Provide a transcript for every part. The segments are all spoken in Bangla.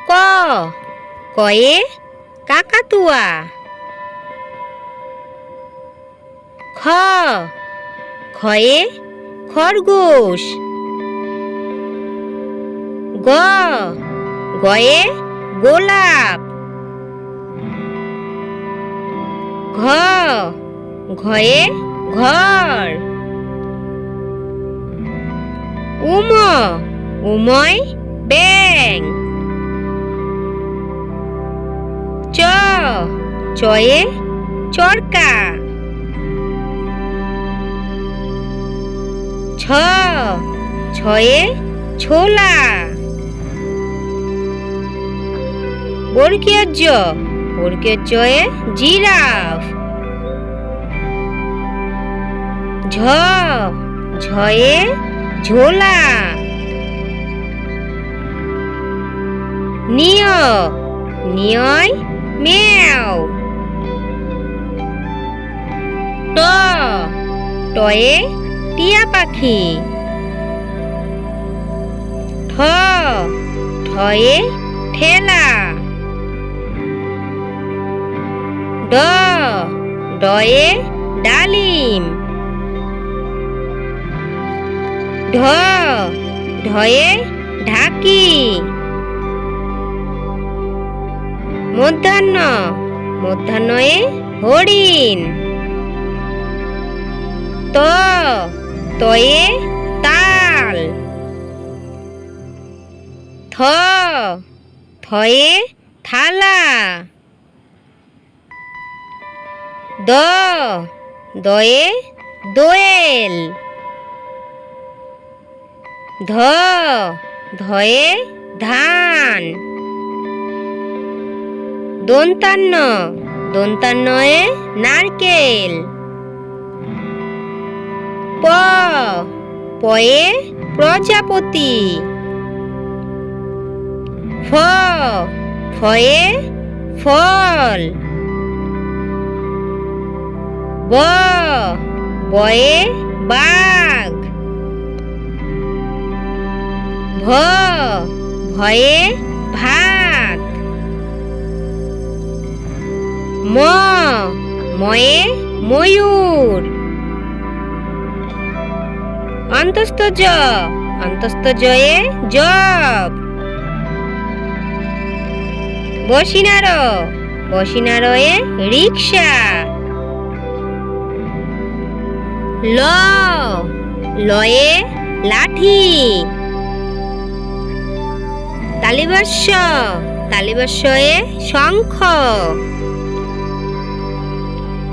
ক, কয়ে কাকাতুয়া। খ, খয়ে খরগোশ। গ, গয়ে গোলাপ। ঘ, ঘয়ে ঘর। উম, উময় ব্যাঙ। চ, চয়ে চরকা। ছ, ছয়ে ছোলা। বর্গীয় জ, বর্গীয় জয়ে জিরাফ। ঝ, ঝয়ে ঝোলা। নিয়, নিয়য় ম্যাও। ট, টয়ে টিয়া পাখি। ঠ, ঠয়ে ঠেলা। ড, ডয়ে ডালিম। ঢ, ঢয়ে ঢাকি। মধ্যাহ্ন, মধ্যাহ্নয়ে হরিণ। ত, তয়ে তাল। থ, থয়ে থালা। দ, দয়ে দোয়েল। ধ, ধয়ে ধান। দন্তান্ন, দন্তান্নয়ে নারকেল। প, পয়ে প্রজাপতি। ফ, ফয়ে ফল। ব, বয়ে বাঘ। ভ, ভয়ে ভাত। ম, ময়ে ময়ূর। অন্তস্থ জ, অন্তস্থ জয়ে জব। বসিনার, বসিনারয়ে রিক্সা। ল, লয়ে লাঠি। তালিবাস্য, তালিবাস্যয়ে শঙ্খ।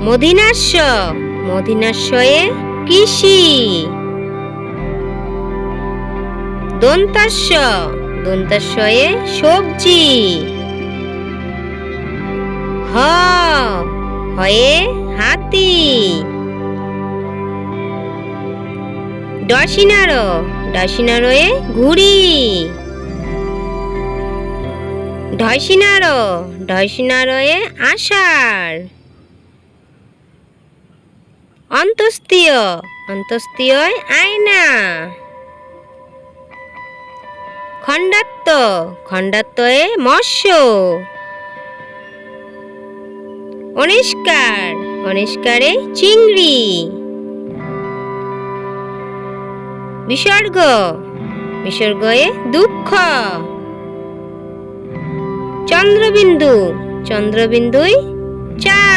মধিনাস্য, মধিনাস্যয়ে কৃষি। দন্তাস্য, দন্তাস্যয়ে সবজি। হ, হয়ে হাতি। ডসিনার, ডসিনারয়ে ঘুড়ি। ঢয়সিনার, ঢয়সিনারয়ে আষাঢ়। অন্তস্তীয়, অন্তস্তীয়য় আয়না। খণ্ডাত্ব, খণ্ডাত্বয়ে মৎস্য। অনিষ্কার, অনিষ্কারে চিংড়ি। বিসর্গ, বিসর্গয়ে দুঃখ। চন্দ্রবিন্দু, চন্দ্রবিন্দুই চাঁদ।